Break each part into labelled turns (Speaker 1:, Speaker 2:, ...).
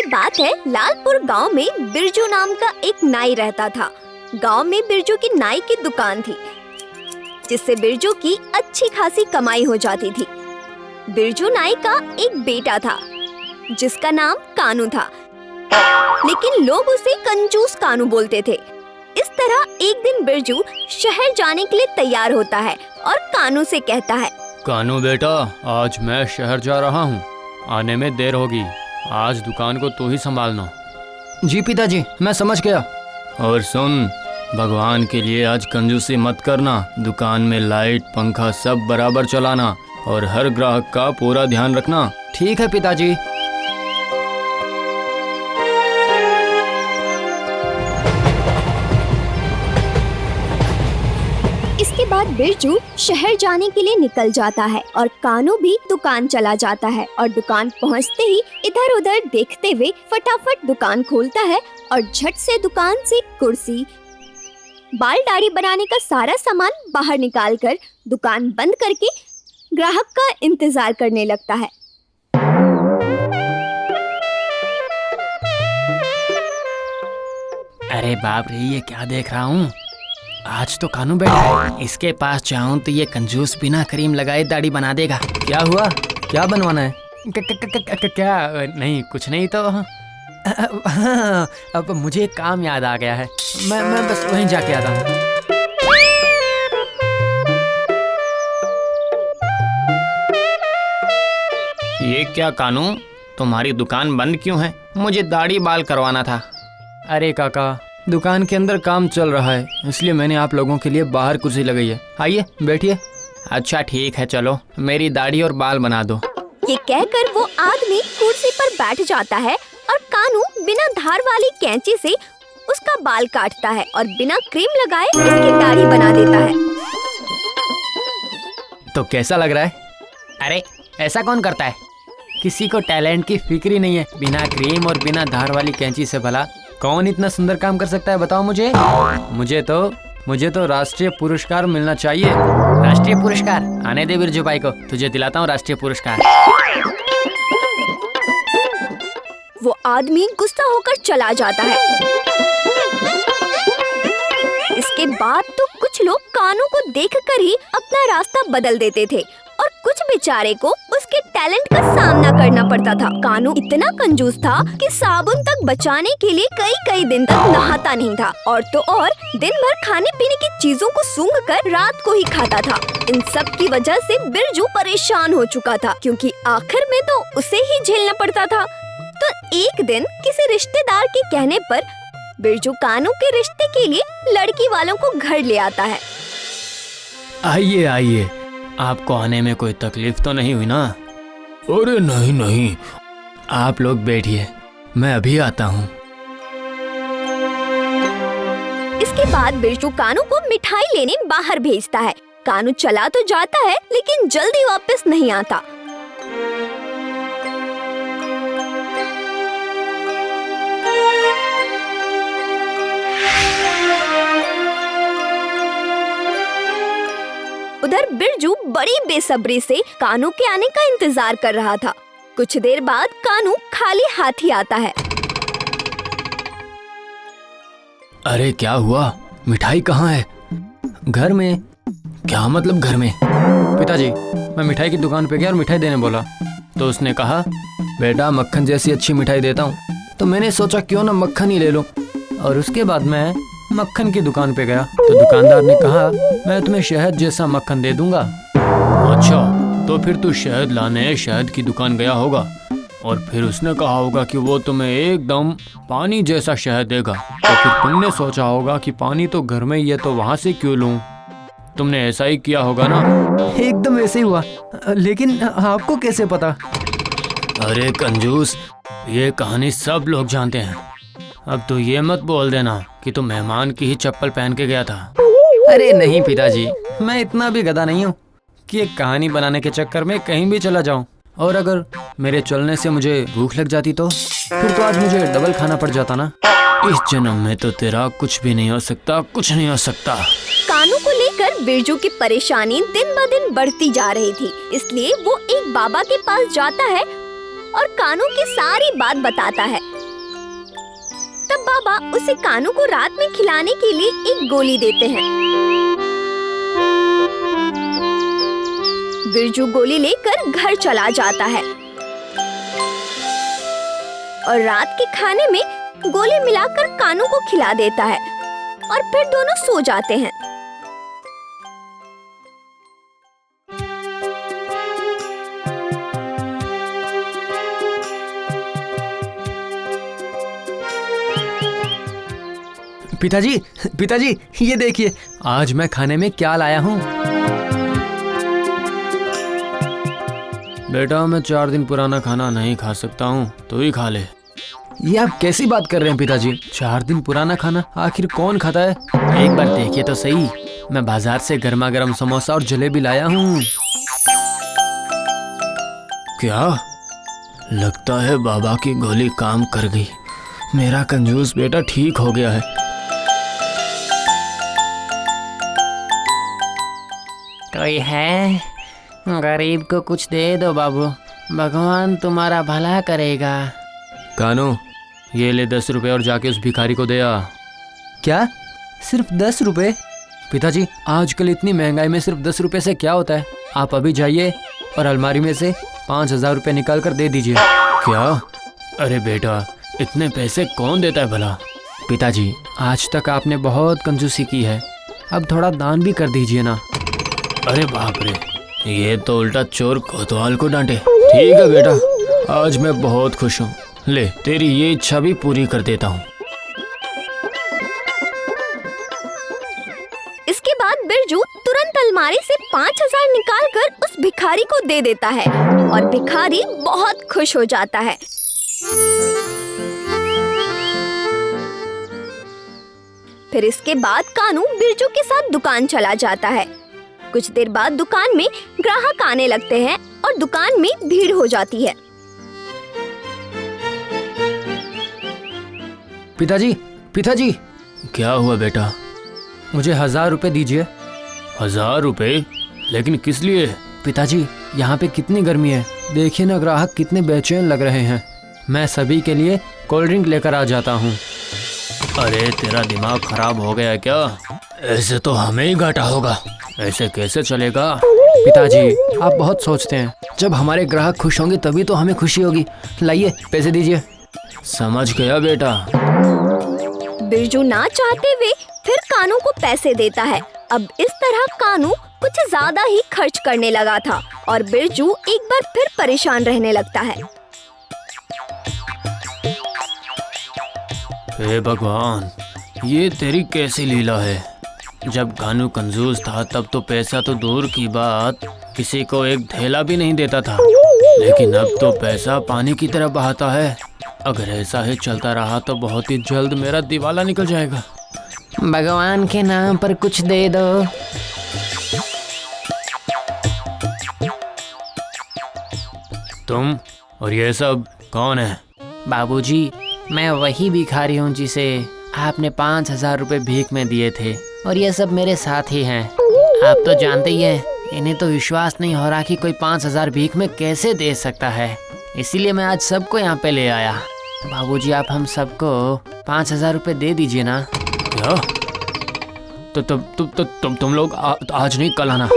Speaker 1: की बात है, लालपुर गांव में बिरजू नाम का एक नाई रहता था। गांव में बिरजू की नाई की दुकान थी, जिससे बिरजू की अच्छी खासी कमाई हो जाती थी। बिरजू नाई का एक बेटा था जिसका नाम कानू था, लेकिन लोग उसे कंजूस कानू बोलते थे। इस तरह एक दिन बिरजू शहर जाने के लिए तैयार होता है और कानू से कहता है,
Speaker 2: कानू बेटा, आज मैं शहर जा रहा हूँ, आने में देर होगी, आज दुकान को तू ही संभालना।
Speaker 3: जी पिताजी, मैं समझ गया।
Speaker 2: और सुन, भगवान के लिए आज कंजूसी मत करना, दुकान में लाइट पंखा सब बराबर चलाना और हर ग्राहक का पूरा ध्यान रखना।
Speaker 3: ठीक है पिताजी।
Speaker 1: इसके बाद बिरजू शहर जाने के लिए निकल जाता है और कानू भी दुकान चला जाता है और दुकान पहुंचते ही इधर उधर देखते हुए फटाफट दुकान खोलता है और झट से दुकान से कुर्सी, बाल दाढ़ी बनाने का सारा सामान बाहर निकालकर दुकान बंद करके ग्राहक का इंतजार करने लगता है।
Speaker 3: अरे बाप रे, ये क्या देख रहा हूँ? आज तो कानू बैठा है, इसके पास जाऊं तो ये कंजूस बिना क्रीम लगाए दाढ़ी बना देगा। क्या हुआ? क्या बनवाना है?
Speaker 2: क्या नहीं, कुछ नहीं तो।
Speaker 3: हाँ, अब मुझे एक काम याद आ गया है, मैं बस वहीं जाके आता हूँ।
Speaker 2: ये क्या कानू, तुम्हारी दुकान बंद क्यों है? मुझे दाढ़ी बाल करवाना था।
Speaker 3: अरे काका, दुकान के अंदर काम चल रहा है, इसलिए मैंने आप लोगों के लिए बाहर कुर्सी लगाई है। आइए बैठिए।
Speaker 2: अच्छा ठीक है, चलो मेरी दाढ़ी और बाल बना दो।
Speaker 1: ये कहकर वो आदमी कुर्सी पर बैठ जाता है और कानू बिना धार वाली कैंची से उसका बाल काटता है और बिना क्रीम लगाए उसकी दाढ़ी बना देता है।
Speaker 3: तो कैसा लग रहा है?
Speaker 2: अरे ऐसा कौन करता है?
Speaker 3: किसी को टैलेंट की फिक्र ही नहीं है। बिना क्रीम और बिना धार वाली कैंची से भला कौन इतना सुंदर काम कर सकता है, बताओ मुझे। मुझे तो राष्ट्रीय पुरस्कार मिलना चाहिए।
Speaker 2: राष्ट्रीय पुरस्कार? आने दे बिरजू भाई को, तुझे दिलाता हूँ राष्ट्रीय पुरस्कार।
Speaker 1: वो आदमी गुस्सा होकर चला जाता है। इसके बाद तो कुछ लोग कानू को देखकर ही अपना रास्ता बदल देते थे और कुछ बेचारे को उसके टैलेंट का सामना करना पड़ता था। कानू इतना कंजूस था कि साबुन तक बचाने के लिए कई दिन तक नहाता नहीं था, और तो और दिन भर खाने पीने की चीजों को सूंघकर रात को ही खाता था। इन सब की वजह से बिरजू परेशान हो चुका था, क्योंकि आखिर में तो उसे ही झेलना पड़ता था। तो एक दिन किसी रिश्तेदार के कहने पर बिरजू कानू के रिश्ते के लिए लड़की वालों को घर ले आता है।
Speaker 2: आइए आइए, आपको आने में कोई तकलीफ तो नहीं हुई ना?
Speaker 3: अरे नहीं, आप लोग बैठिए, मैं अभी आता हूँ।
Speaker 1: इसके बाद बिरजू कानू को मिठाई लेने बाहर भेजता है। कानू चला तो जाता है, लेकिन जल्दी वापस नहीं आता। उधर बिरजू बड़ी बेसब्री से कानू के आने का इंतजार कर रहा था। कुछ देर बाद कानू खाली हाथ ही आता है।
Speaker 3: अरे क्या हुआ? मिठाई कहाँ है? घर में? क्या मतलब घर में? पिताजी, मैं मिठाई की दुकान पे गया और मिठाई देने बोला, तो उसने कहा बेटा मक्खन जैसी अच्छी मिठाई देता हूँ। तो मैंने सोचा क्यों ना मक्खन ही ले लो, और उसके बाद मैं मक्खन की दुकान पे गया तो दुकानदार ने कहा मैं तुम्हें शहद जैसा मक्खन दे दूंगा।
Speaker 2: अच्छा, तो फिर तू शहद लाने शहद की दुकान गया होगा और फिर उसने कहा होगा कि वो तुम्हें एकदम पानी जैसा शहद देगा, तो फिर तुमने सोचा होगा कि पानी तो घर में ही है तो वहाँ से क्यों लूँ। तुमने ऐसा ही किया होगा ना?
Speaker 3: एकदम ऐसे ही हुआ, लेकिन आपको कैसे पता?
Speaker 2: अरे कंजूस, ये कहानी सब लोग जानते हैं। अब तो ये मत बोल देना कि तू मेहमान की ही चप्पल पहन के गया था।
Speaker 3: अरे नहीं पिताजी, मैं इतना भी गधा नहीं हूँ कि एक कहानी बनाने के चक्कर में कहीं भी चला जाऊँ। और अगर मेरे चलने से मुझे भूख लग जाती तो फिर तो आज मुझे डबल खाना पड़ जाता ना।
Speaker 2: इस जन्म में तो तेरा कुछ भी नहीं हो सकता, कुछ नहीं हो सकता।
Speaker 1: कानू को लेकर बिरजू की परेशानी दिन ब दिन बढ़ती जा रही थी, इसलिए वो एक बाबा के पास जाता है और कानू की सारी बात बताता है। तब बाबा उसे कानू को रात में खिलाने के लिए एक गोली देते हैं। बिरजू गोली लेकर घर चला जाता है और रात के खाने में गोली मिलाकर कानू को खिला देता है और फिर दोनों सो जाते हैं।
Speaker 3: पिताजी, पिताजी, ये देखिए आज मैं खाने में क्या लाया हूँ।
Speaker 2: बेटा मैं 4 दिन पुराना खाना नहीं खा सकता हूँ, तू ही खा ले।
Speaker 3: ये आप कैसी बात कर रहे हैं पिताजी? 4 दिन पुराना खाना आखिर कौन खाता है? एक बार देखिए तो सही, मैं बाजार से गर्मा गर्म समोसा और जलेबी लाया हूँ।
Speaker 2: क्या? लगता है बाबा की गोली काम कर गई। मेरा कंजूस बेटा ठीक हो गया है।
Speaker 4: कोई है? गरीब को कुछ दे दो बाबू, भगवान तुम्हारा भला करेगा।
Speaker 2: कानू, ये ले 10 रुपए और जाके उस भिखारी को दे आ।
Speaker 3: क्या? सिर्फ 10 रुपए? पिताजी आजकल इतनी महंगाई में सिर्फ 10 रुपए से क्या होता है? आप अभी जाइए और अलमारी में से 5,000 रुपए निकाल कर दे दीजिए।
Speaker 2: क्या? अरे बेटा इतने पैसे कौन देता है भला?
Speaker 3: पिताजी आज तक आपने बहुत कंजूसी की है, अब थोड़ा दान भी कर दीजिए ना।
Speaker 2: अरे बाप रे, ये तो उल्टा चोर कोतवाल को डांटे। ठीक है बेटा, आज मैं बहुत खुश हूँ। ले तेरी ये इच्छा भी पूरी कर देता हूँ।
Speaker 1: इसके बाद बिरजू तुरंत अलमारी से 5,000 निकालकर उस भिखारी को दे देता है और भिखारी बहुत खुश हो जाता है। फिर इसके बाद कानू बिरजू के साथ दुकान चला जाता है। कुछ देर बाद दुकान में ग्राहक आने लगते हैं और दुकान में भीड़ हो जाती है।
Speaker 3: पिताजी, पिताजी,
Speaker 2: क्या हुआ बेटा?
Speaker 3: मुझे 1,000 रुपए दीजिए।
Speaker 2: 1,000 रुपए? लेकिन किस लिए?
Speaker 3: पिताजी यहाँ पे कितनी गर्मी है, देखिए ना ग्राहक कितने बेचैन लग रहे हैं। मैं सभी के लिए कोल्ड ड्रिंक लेकर आ जाता हूँ।
Speaker 2: अरे तेरा दिमाग खराब हो गया क्या? ऐसे तो हमें ही घाटा होगा, ऐसे कैसे चलेगा?
Speaker 3: पिताजी आप बहुत सोचते हैं, जब हमारे ग्राहक खुश होंगे तभी तो हमें खुशी होगी। लाइए पैसे दीजिए।
Speaker 2: समझ गया बेटा।
Speaker 1: बिरजू ना चाहते हुए फिर कानू को पैसे देता है। अब इस तरह कानू कुछ ज्यादा ही खर्च करने लगा था और बिरजू एक बार फिर परेशान रहने लगता है।
Speaker 2: हे भगवान, ये तेरी कैसी लीला है? जब कानू कंजूस था तब तो पैसा तो दूर की बात, किसी को एक थैला भी नहीं देता था, लेकिन अब तो पैसा पानी की तरह बहाता है। अगर ऐसा ही चलता रहा तो बहुत ही जल्द मेरा दिवाला निकल जाएगा।
Speaker 4: भगवान के नाम पर कुछ दे दो।
Speaker 2: तुम और ये सब कौन है?
Speaker 4: बाबूजी, मैं वही भिखारी हूँ जिसे आपने 5,000 रुपए भीख में दिए थे, और ये सब मेरे साथ ही हैं। आप तो जानते ही हैं, इन्हें तो विश्वास नहीं हो रहा कि कोई 5,000 भीख में कैसे दे सकता है, इसीलिए मैं आज सबको यहाँ पे ले आया। बाबूजी आप हम सबको 5,000 रुपए दे दीजिए ना।
Speaker 2: क्या? तो तुम लोग आज नहीं कल आना।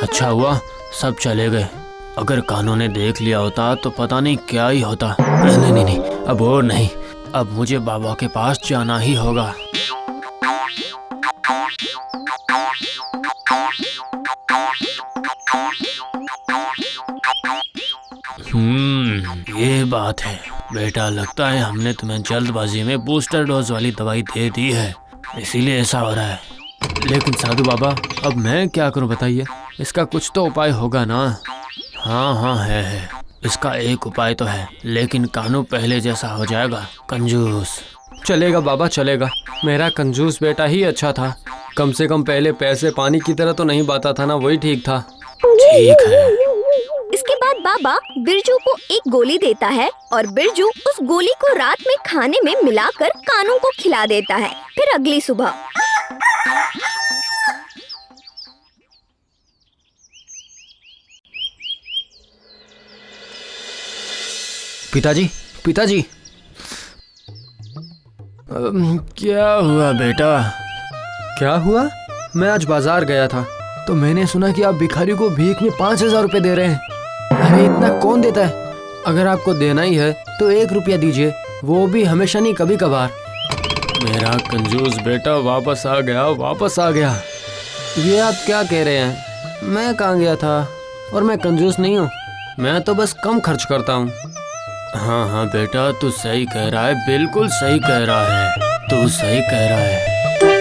Speaker 2: अच्छा हुआ सब चले गए, अगर कानू ने देख लिया होता तो पता नहीं क्या ही होता। नहीं, अब और नहीं, अब मुझे बाबा के पास जाना ही होगा। ये बात है बेटा, लगता है हमने तुम्हें जल्दबाजी में बूस्टर डोज वाली दवाई दे दी है, इसीलिए ऐसा हो रहा है। लेकिन साधु बाबा, अब मैं क्या करूं बताइए? इसका कुछ तो उपाय होगा ना? हाँ है। इसका एक उपाय तो है, लेकिन कानू पहले जैसा हो जाएगा, कंजूस।
Speaker 3: चलेगा बाबा चलेगा, मेरा कंजूस बेटा ही अच्छा था। कम से कम पहले पैसे पानी की तरह तो नहीं बाता था ना, वही ठीक था।
Speaker 2: ठीक है।
Speaker 1: इसके बाद बाबा बिरजू को एक गोली देता है और बिरजू उस गोली को रात में खाने में मिलाकर कानू को खिला देता है। फिर अगली सुबह
Speaker 3: पिताजी, पिताजी।
Speaker 2: क्या हुआ बेटा?
Speaker 3: क्या हुआ? मैं आज बाजार गया था तो मैंने सुना कि आप भिखारी को भीख में 5,000 रुपए दे रहे हैं। अरे इतना कौन देता है? अगर आपको देना ही है तो 1 रुपया दीजिए, वो भी हमेशा नहीं, कभी कभार।
Speaker 2: मेरा कंजूस बेटा वापस आ गया, वापस आ गया।
Speaker 3: ये आप क्या कह रहे हैं? मैं कहाँ गया था? और मैं कंजूस नहीं हूँ, मैं तो बस कम खर्च करता हूँ।
Speaker 2: हाँ हाँ बेटा, तू सही कह रहा है, बिल्कुल सही कह रहा है, तू सही कह रहा है।